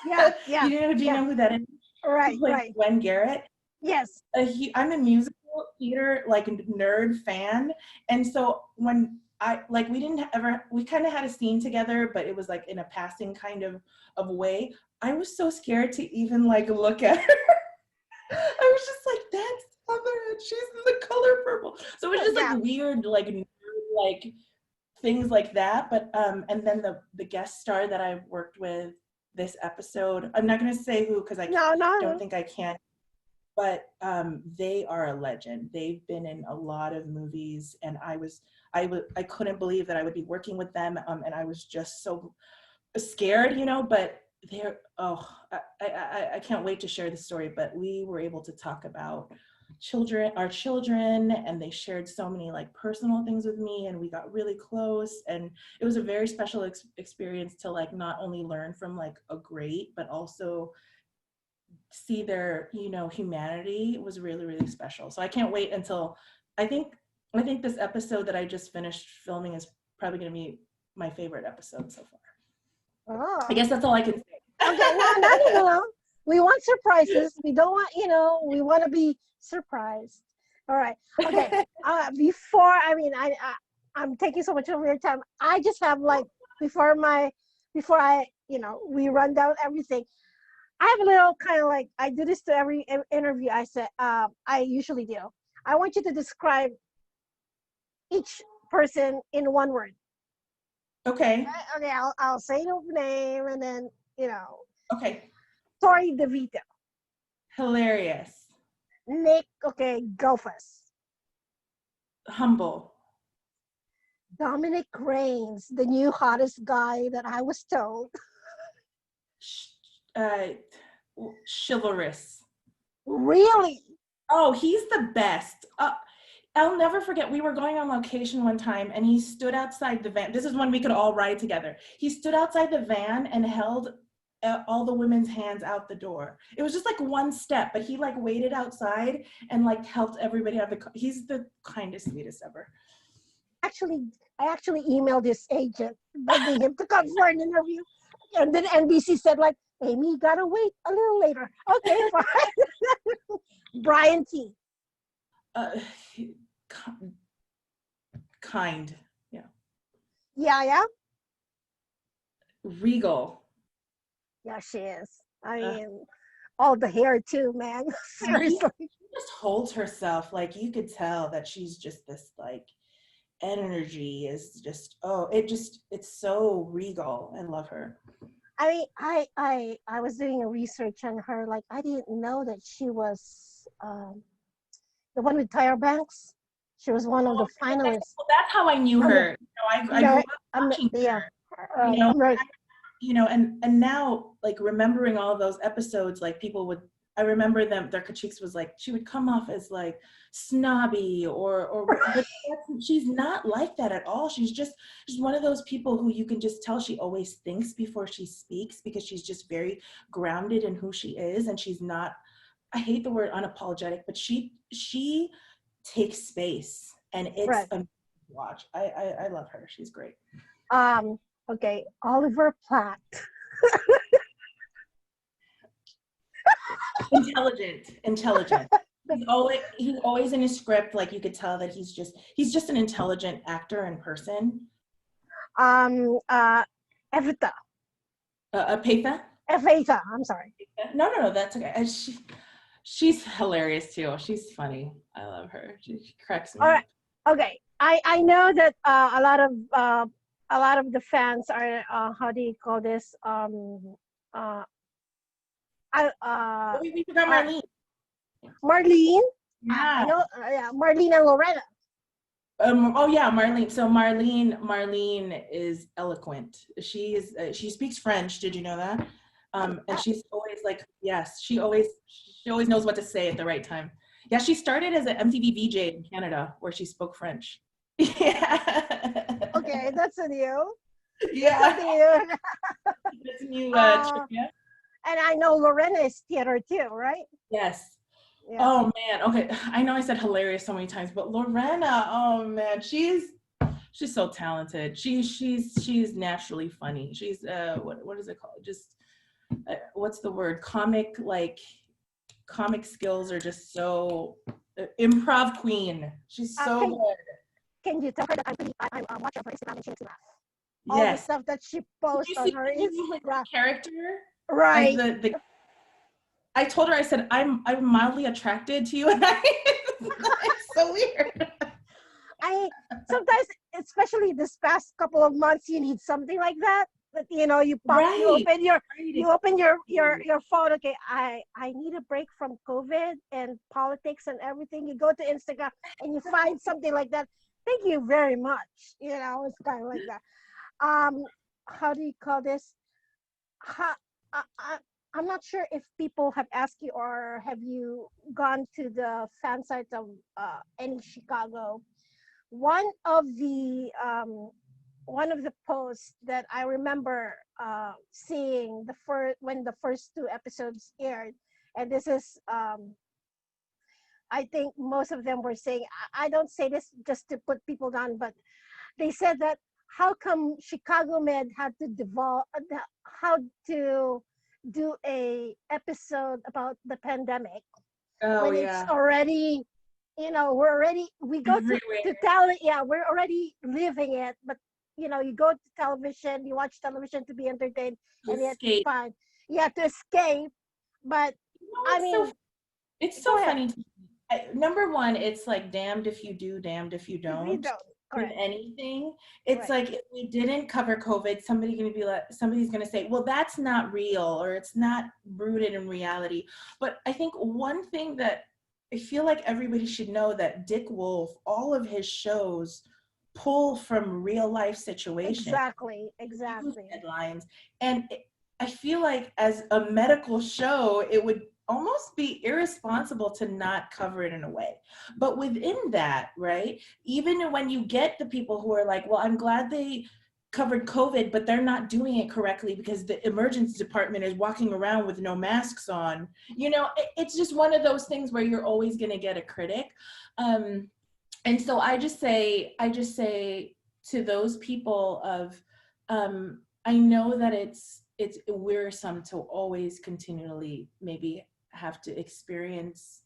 Yeah, yeah, Do you yeah. know who that is? Who Right, plays right. Gwen Garrett? Yes. I'm a musical theater like nerd fan. And so when we kind of had a scene together, but it was like in a passing kind of way. I was so scared to even like look at her. I was just like, that's Heather. She's in the color purple. So it was just Yeah. like weird, like things like that. But and then the guest star that I worked with this episode, I'm not gonna say who because I No, don't no. think I can. But they are a legend. They've been in a lot of movies, and I couldn't believe that I would be working with them, and I was just so scared, but I can't wait to share the story. But we were able to talk about our children, and they shared so many like personal things with me, and we got really close, and it was a very special experience to like not only learn from like a great, but also see their humanity. It was really, really special. So I can't wait until I think this episode that I just finished filming is probably going to be my favorite episode so far. Oh. I guess that's all I can say. Okay, no. We want surprises. We don't want, we want to be surprised. All right. Okay. I'm taking so much of your time. I just have like before I, we run down everything. I have a little kind of like I do this to every interview I usually do. I want you to describe each person in one word. Okay. Okay, I'll say the name and then Okay. Tori DeVito. Hilarious. Nick, okay, Gofus. Humble. Dominic Reigns, the new hottest guy that I was told. Chivalrous. Really? Oh, he's the best. I'll never forget, we were going on location one time and he stood outside the van. This is when we could all ride together. He stood outside the van and held all the women's hands out the door. It was just like one step, but he like waited outside and like helped everybody out of the car. He's the kindest, sweetest ever. I actually emailed his agent begging him to come for an interview. And then NBC said like, Amy, you gotta wait a little later. Okay, fine. Brian T. Kind. Yeah. Yeah. Regal. Yeah, she is. I mean, all the hair too, man. Seriously. She just holds herself. Like you could tell that she's just this like energy is just, it's so regal. I love her. I was doing a research on her. Like I didn't know that she was the one with Tyra Banks. She was one of the finalists. That's how I knew her. I grew up watching her. And now like remembering all of those episodes, like people would, I remember their critiques was like she would come off as like snobby but she's not like that at all. She's one of those people who you can just tell she always thinks before she speaks because she's just very grounded in who she is, and she's not, I hate the word unapologetic, but she takes space, and it's right. a watch. I love her. She's great. Okay, Oliver Platt. Intelligent. He's always in his script, like you could tell that he's just an intelligent actor in person. Evita. Patha? Evita, I'm sorry. No, that's okay. She's hilarious too. She's funny. I love her. She cracks me All right. up. Okay. I know that a lot of the fans are how do you call this uh I Oh, we forgot are Marlene. Marlene. I Yeah. know, yeah, Marlene and Loretta. Oh yeah, Marlene. So Marlene is eloquent. She speaks French. Did you know that? And she's always like, yes, she always knows what to say at the right time. Yeah, she started as an MTV VJ in Canada where she spoke French. Yeah. Okay, that's a new. That's Yeah. something new. That's a new uh, trivia. and I know Lorena is theater too, right? Yes. Yeah. Oh man. Okay. I know I said hilarious so many times, but Lorena, oh man, she's so talented. She's naturally funny. She's what is it called? Just what's the word? Comic skills are just so improv queen. She's so Can good. you tell her that I'm watching her Instagram and she makes me laugh? All the Yes. stuff that she Did posts you on see her like her Instagram. character as Right. the I told her, I said, I'm mildly attracted to you, and it's so weird. I sometimes, especially this past couple of months, you need something like that. That Right. you open your phone. Okay, I need a break from COVID and politics and everything. You go to Instagram and you find something like that. Thank you very much. It's kind of like that. Um, how do you call this? How, I'm not sure if people have asked you or have you gone to the fan sites of any Chicago. One of the posts that I remember seeing when the first two episodes aired, and this is I think most of them were saying, I don't say this just to put people down, but they said that how come Chicago Med had to devolve how to do a episode about the pandemic Oh when it's yeah. already, we go Everywhere. to tell it, yeah, we're already living it, but you go to television, you watch television to be entertained, and yet Escape. fine, yeah, to escape. But I It's so mean, it's go so ahead. funny. Number one, it's like damned if you do, damned if you If you don't. don't, With correct, anything, it's right, like if we didn't cover COVID, somebody's gonna say, well, that's not real or it's not rooted in reality. But I think one thing that I feel like everybody should know that Dick Wolf, all of his shows pull from real life situations, exactly, news exactly, headlines, and I feel like as a medical show, it would almost be irresponsible to not cover it in a way. But within that, right, even when you get the people who are like, well, I'm glad they covered COVID, but they're not doing it correctly because the emergency department is walking around with no masks on. It's just one of those things where you're always going to get a critic. And so I just say to those people of, I know that it's wearisome to always continually maybe have to experience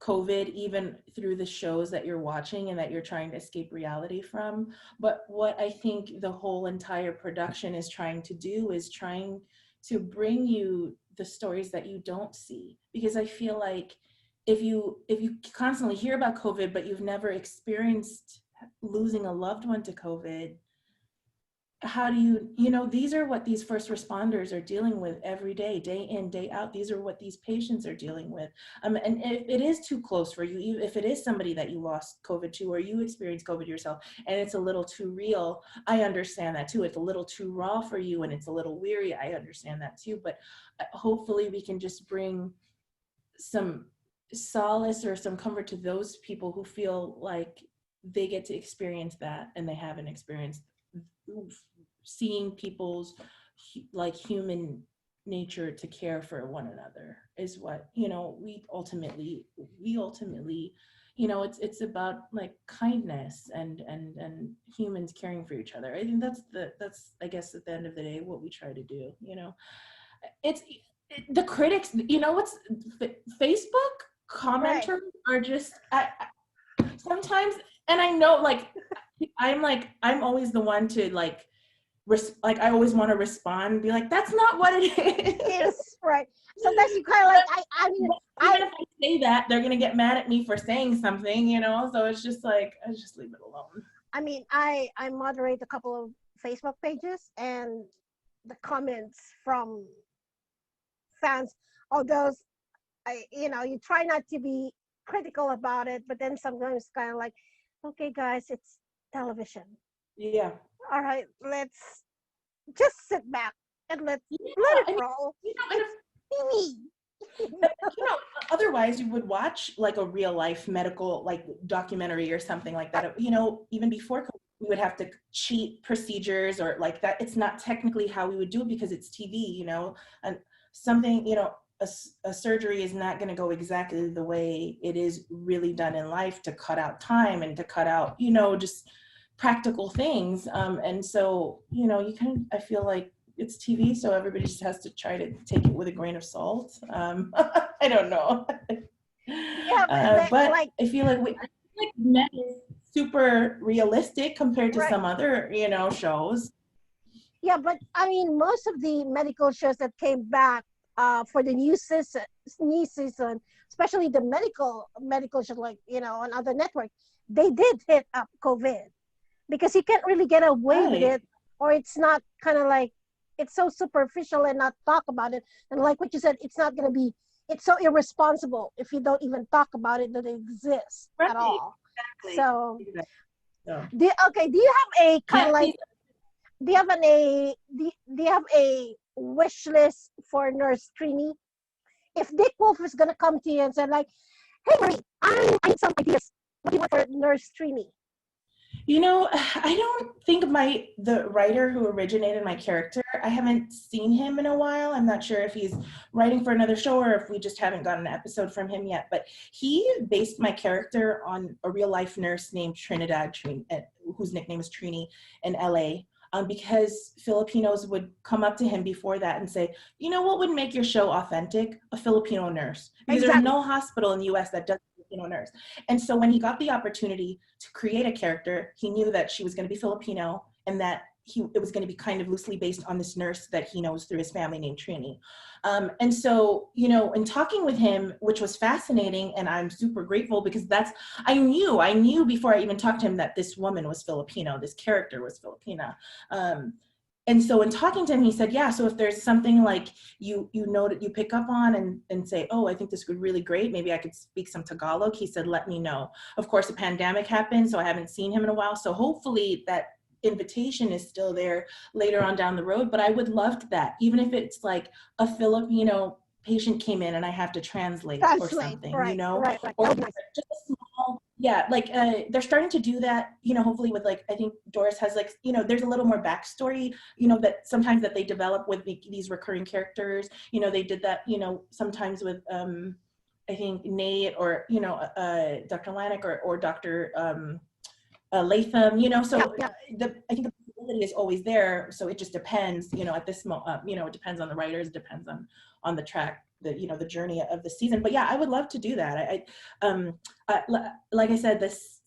COVID, even through the shows that you're watching and that you're trying to escape reality from. But what I think the whole entire production is trying to do is trying to bring you the stories that you don't see. Because I feel like if you constantly hear about COVID, but you've never experienced losing a loved one to COVID, how do these are what these first responders are dealing with every day in, day out. These are what these patients are dealing with. And if it is too close for you, if it is somebody that you lost COVID to, or you experienced COVID yourself, and it's a little too real, I understand that too. It's a little too raw for you and it's a little weary. I understand that too. But hopefully we can just bring some solace or some comfort to those people who feel like they get to experience that and they haven't experienced seeing people's like human nature to care for one another is what we ultimately it's about like kindness and humans caring for each other. I think that's I guess at the end of the day what we try to do. It's the critics, what's Facebook Right. commenters are just sometimes, and I know I'm always the one to like I always want to respond and be like, that's not what it is. Yes, right. Sometimes you kind of like, I mean, Even if I say that, they're gonna get mad at me for saying something, you know. So it's just like, I just leave it alone. I mean, I moderate a couple of Facebook pages, and the comments from fans, all those, you try not to be critical about it, but then sometimes kind of like, okay, guys, it's television. Yeah. All right, let's just sit back and let Yeah, it roll. and It's TV. otherwise you would watch like a real life medical like documentary or something like that. Even before COVID, we would have to cheat procedures or like that. It's not technically how we would do it because it's TV, and something, a surgery is not going to go exactly the way it is really done in life to cut out time and to cut out, just practical things. And so, I feel like it's TV, so everybody just has to try to take it with a grain of salt. I don't know. Yeah, But like I feel like Met is super realistic compared to right. some other, shows. Yeah, but I mean, most of the medical shows that came back for the new season, especially the medical show, like on other networks, they did hit up COVID because you can't really get away with Right. it, or it's not kind of like it's so superficial and not talk about it. And like what you said, it's not gonna be. It's so irresponsible if you don't even talk about it that it exists Right. at all. Exactly. So, Exactly. So, do you have a kind of can't like please. do you have a wish list for Nurse Trini? If Dick Wolf is gonna come to you and say like, "Hey Marie, I need some ideas. What do you want for Nurse Trini?" I don't think the writer who originated my character, I haven't seen him in a while. I'm not sure if he's writing for another show or if we just haven't gotten an episode from him yet. But he based my character on a real life nurse named Trinidad, whose nickname is Trini, in LA. Because Filipinos would come up to him before that and say, what would make your show authentic? A Filipino nurse. Because there's Exactly. no hospital in the US that does a Filipino nurse. And so when he got the opportunity to create a character, he knew that she was going to be Filipino and that it was going to be kind of loosely based on this nurse that he knows through his family named Trini. And so, in talking with him, which was fascinating, and I'm super grateful because I knew before I even talked to him that this woman was Filipino, this character was Filipina. And so in talking to him, he said, yeah, so if there's something like you know that you pick up on and say, oh, I think this would be really great, maybe I could speak some Tagalog, he said, let me know. Of course, a pandemic happened, so I haven't seen him in a while. So hopefully that invitation is still there later on down the road. But I would love that, even if it's like a Filipino patient came in and I have to translate or something, Right. or That nice. just a small, yeah, like they're starting to do that, hopefully with like, I think Doris has like, there's a little more backstory, that sometimes that they develop with these recurring characters, they did that, sometimes with, I think Nate or, Dr. Lanik or Dr. Latham, so Yeah. I think the possibility is always there. So it just depends, at this moment, it depends on the writers, it depends on the track, the journey of the season. But yeah, I would love to do that. Like I said, this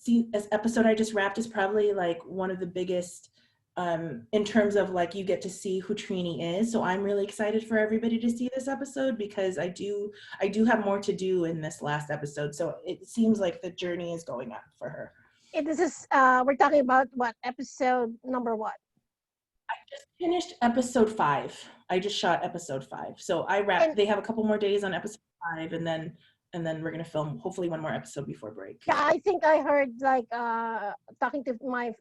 episode I just wrapped is probably like one of the biggest in terms of like you get to see who Trini is. So I'm really excited for everybody to see this episode because I do have more to do in this last episode. So it seems like the journey is going up for her. This is we're talking about what episode number what? I just finished episode 5. I just shot episode 5. So I wrapped. They have a couple more days on episode 5, and then we're gonna film hopefully one more episode before break. Yeah, I think I heard like talking to my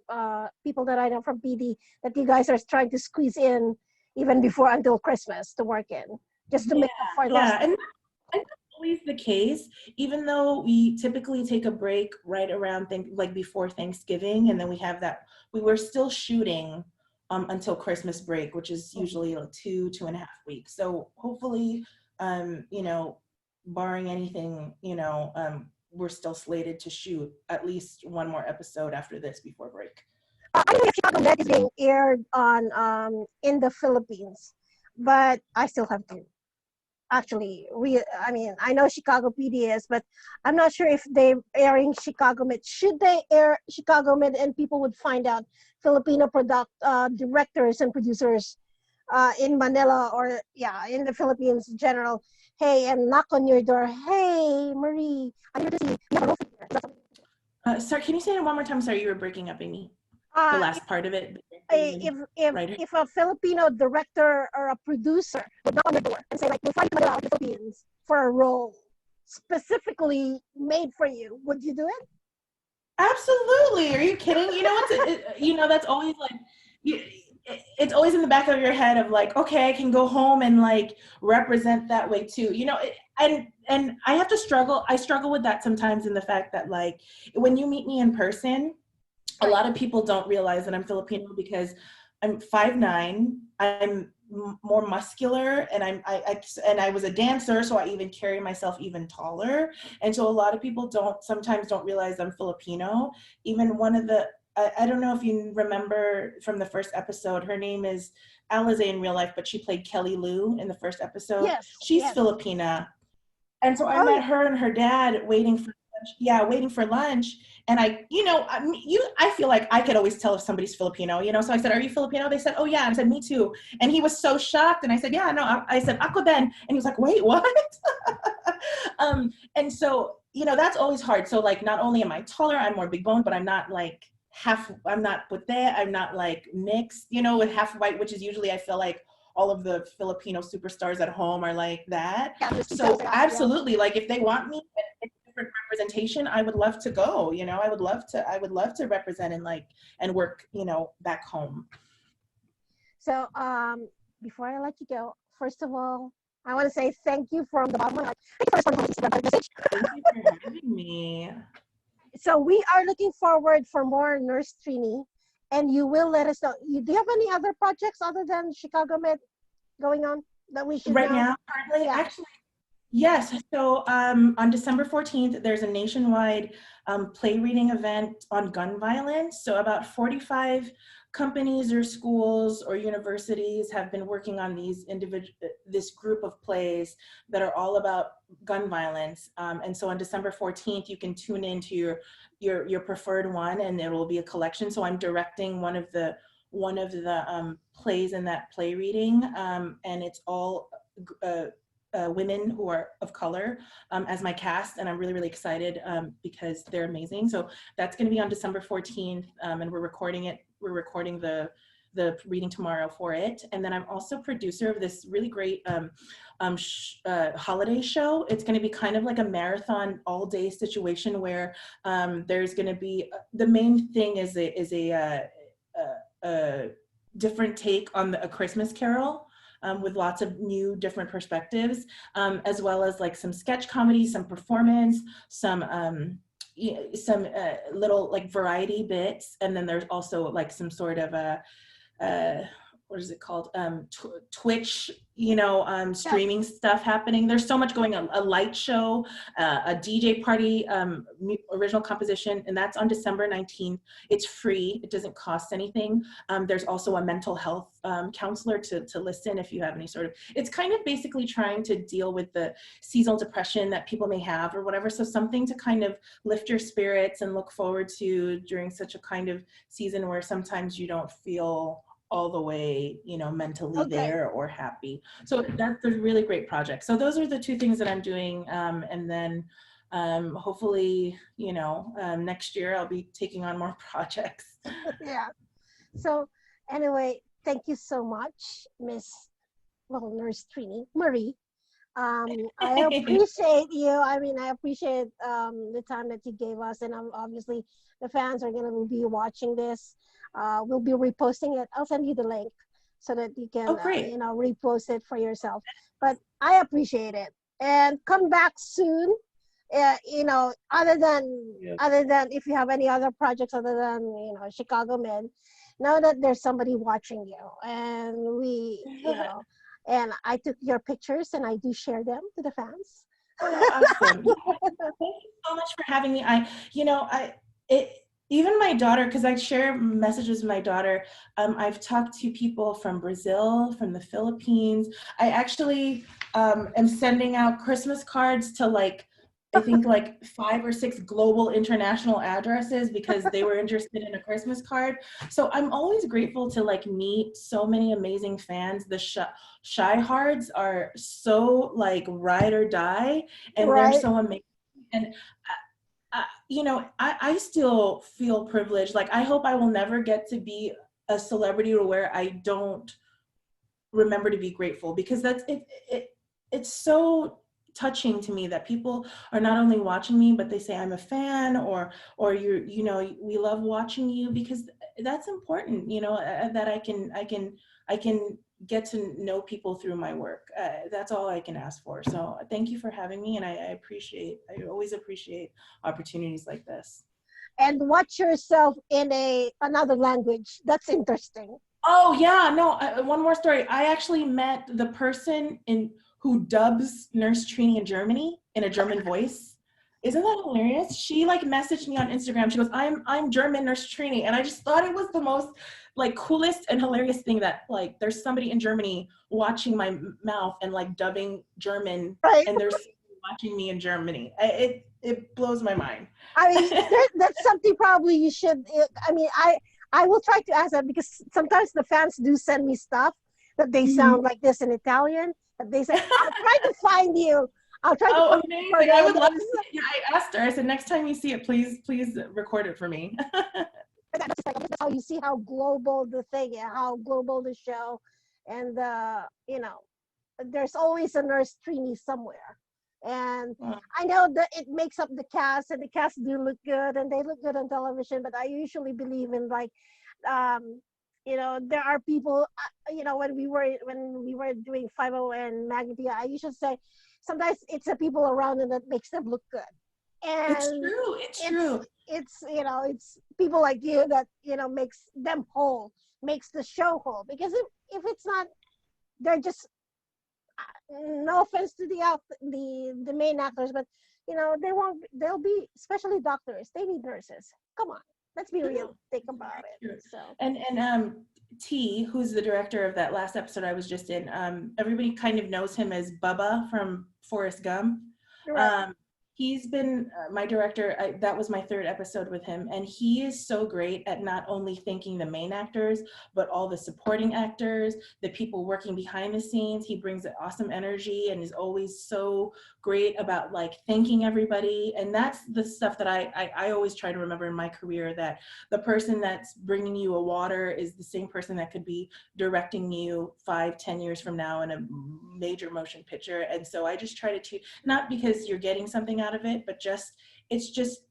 people that I know from PD that you guys are trying to squeeze in even before until Christmas to work in, just to make up for lost. And that's always the case. Even though we typically take a break right around before Thanksgiving, and then we were still shooting until Christmas break, which is usually like 2.5 weeks. So hopefully, barring anything, we're still slated to shoot at least one more episode after this before break. I don't know if Chicago Med is being aired on in the Philippines, but I still have to. actually. I mean, I know Chicago PD is, but I'm not sure if they're airing Chicago Med. Should they air Chicago Med and people would find out Filipino directors and producers in Manila, or yeah, in the Philippines in general, hey, and knock on your door, hey, Marie, I'm here to see you. You have a role for here. Is that something? Sorry, can you say it one more time? Sorry, you were breaking up, Amy. The Uh, last part of it. Writer. if a Filipino director or a producer would knock on your door and say, like, we'll fly to Manila, the Philippines, for a role specifically made for you, would you do it? Absolutely. Are you kidding? You know what's that's always like it's always in the back of your head of like, okay, I can go home and like represent that way too. And I struggle with that sometimes, in the fact that like when you meet me in person, a lot of people don't realize that I'm Filipino because I'm 5'9". I'm more muscular, and I was a dancer, so I even carry myself even taller. And so a lot of people sometimes don't realize I'm Filipino. Even one of the I don't know if you remember from the first episode, her name is Alize in real life, but she played Kelly Lou in the first episode. Yes. She's yes. Filipina. And so I met her and her dad waiting for lunch. Yeah, waiting for lunch. And I feel like I could always tell if somebody's Filipino, So I said, "Are you Filipino?" They said, "Oh yeah." And I said, "Me too." And he was so shocked. And I said, "Yeah, no." I said, "Ako then." And he was like, "Wait, what?" And so, that's always hard. So like, not only am I taller, I'm more big boned, but I'm not like I'm not pute, I'm not like mixed, with half white, which is usually, I feel like, all of the Filipino superstars at home are like that. Yeah, so absolutely, like if they want me in different representation, I would love to go. I would love to represent and work, back home. So before I let you go, first of all, I want to say thank you from the bottom of my heart. Thank you for responding to this Thank you for having me. So we are looking forward for more Nurse Trini, and you will let us know. Do you have any other projects other than Chicago Med going on that we should right know? now? Currently, actually, yes. So on December 14th, there's a nationwide play reading event on gun violence. So about 45 companies or schools or universities have been working on this group of plays that are all about gun violence. And so on December 14th, you can tune into your preferred one, and it will be a collection. So I'm directing one of the plays in that play reading, and it's all women who are of color as my cast, and I'm really, really excited because they're amazing. So that's going to be on December 14th, and we're recording it. We're recording the reading tomorrow for it. And then I'm also producer of this really great holiday show. It's going to be kind of like a marathon all-day situation where there's going to be, the main thing is a different take on a Christmas Carol. With lots of new different perspectives, as well as like some sketch comedy, some performance, some little like variety bits. And then there's also like some sort of what is it called? Twitch, streaming stuff happening. There's so much going on. A light show, a DJ party, original composition, and that's on December 19th. It's free. It doesn't cost anything. There's also a mental health counselor to listen if you have any sort of, it's kind of basically trying to deal with the seasonal depression that people may have or whatever. So something to kind of lift your spirits and look forward to during such a kind of season where sometimes you don't feel all the way, mentally there or happy. So that's a really great project. So those are the two things that I'm doing. And then hopefully, next year I'll be taking on more projects. Yeah. So anyway, thank you so much, Nurse Trini, Marie. I appreciate you. I mean, I appreciate the time that you gave us, and obviously the fans are going to be watching this. We'll be reposting it. I'll send you the link so that you can, repost it for yourself. But I appreciate it, and come back soon. Other than if you have any other projects other than Chicago Med, know that there's somebody watching you, and and I took your pictures and I do share them to the fans. Oh, awesome. Thank you so much for having me. even my daughter, because I share messages with my daughter, I've talked to people from Brazil, from the Philippines. I actually am sending out Christmas cards to like, I think like 5 or 6 global international addresses because they were interested in a Christmas card. So I'm always grateful to like meet so many amazing fans. The shy hearts are so like ride or die, and they're Right. so amazing. And you know, I still feel privileged. Like, I hope I will never get to be a celebrity where I don't remember to be grateful, because it's so touching to me that people are not only watching me, but they say I'm a fan, or you know, we love watching you, because that's important, you know, that I can get to know people through my work. That's all I can ask for. So thank you for having me, and I always appreciate opportunities like this. And watch yourself in another language. That's interesting. Oh yeah, no. One more story. I actually met the person in who dubs Nurse Trini in Germany in a German voice. Isn't that hilarious? She like messaged me on Instagram. She goes, "I'm German Nurse Trini," and I just thought it was the most like coolest and hilarious thing that like there's somebody in Germany watching my mouth and like dubbing German, Right. and there's watching me in Germany. It blows my mind. I mean, that's something probably you should. I mean, I will try to ask that because sometimes the fans do send me stuff that they Mhm. sound like this in Italian. That they say, "I'll try to find you. I'll try to Oh, find you for amazing. I would love to the." see it. Yeah, I asked her, I said, next time you see it, please record it for me. That's just like that's how you see how global the thing, how global the show, and you know, there's always a Nurse Trini somewhere. And I know that it makes up the cast, and the cast do look good, and they look good on television. But I usually believe in like, um, you know, there are people. You know, when we were doing 50 and Magnetia, I usually say sometimes it's the people around them that makes them look good, It's and true. It's it's true. it's you know it's people like you that makes them whole, makes the show whole. Because if it's not, they're just no offense to the main actors, but they won't. They'll be, especially doctors. They need nurses. Come on, let's be True. realistic It's about very it. true. So And T, who's the director of that last episode I was just in, everybody kind of knows him as Bubba from Forrest Gump. right, Um, he's been my director. That was my 3rd episode with him, and he is so great at not only thanking the main actors, but all the supporting actors, the people working behind the scenes. He brings an awesome energy and is always so great about like thanking everybody. And that's the stuff that I always try to remember in my career, that the person that's bringing you a water is the same person that could be directing you 5-10 years from now in a major motion picture. And so I just try to treat, not because you're getting something out of it, but it's just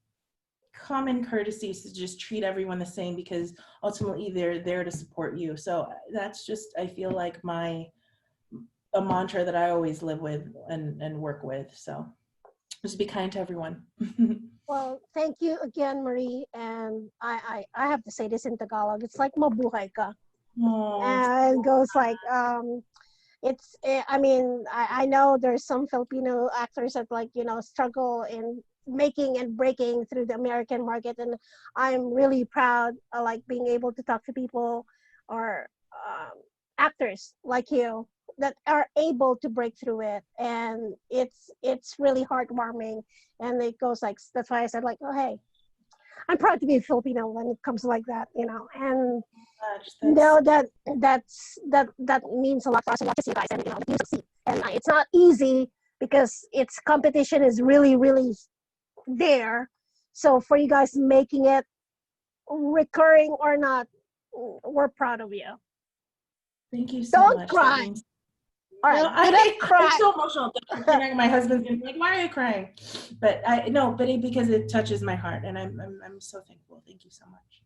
common courtesy to just treat everyone the same, because ultimately they're there to support you. So that's just, I feel like a mantra that I always live with and work with. So just be kind to everyone. well, thank you again, Marie. And I have to say this in Tagalog. It's like mabuhay ka, Oh, and it goes like I mean, I know there's some Filipino actors that like struggle in making and breaking through the American market, and I'm really proud of like being able to talk to people or actors like you that are able to break through it, and it's really heartwarming. And it goes like, that's why I said like, oh hey, I'm proud to be a Filipino when it comes like that, and gosh, that's no, that means a lot for us. And want to see you guys, and that you succeed. And it's not easy because its competition is really, really there. So for you guys making it, recurring or not, we're proud of you. Thank you so Don't much. That cry. means, All right, no, do not I'm cry. so emotional. My husband's gonna be like, "Why are you crying?" But I no, but because it touches my heart, and I'm so thankful. Thank you so much.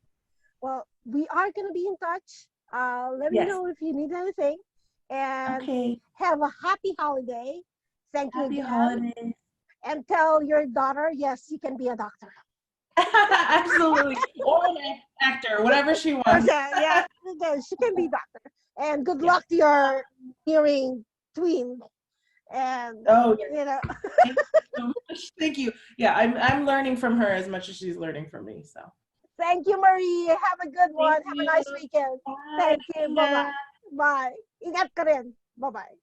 Well, we are gonna be in touch. Let me Yes. know if you need anything, and Okay. have a happy holiday. Thank you Happy again, holidays. and tell your daughter, yes, you can be a doctor. Absolutely. Or an actor, whatever she wants. Okay, yeah, okay, she can be doctor. And good Yeah. luck to your hearing twin. And Oh, yes. you know, Thank you so much. Thank you. Yeah, I'm learning from her as much as she's learning from me. So. Thank you, Marie. Have a good one. Thank Have a you. nice weekend. Bye. Thank you. Bye-bye. Bye. Ingat ka rin. Bye-bye.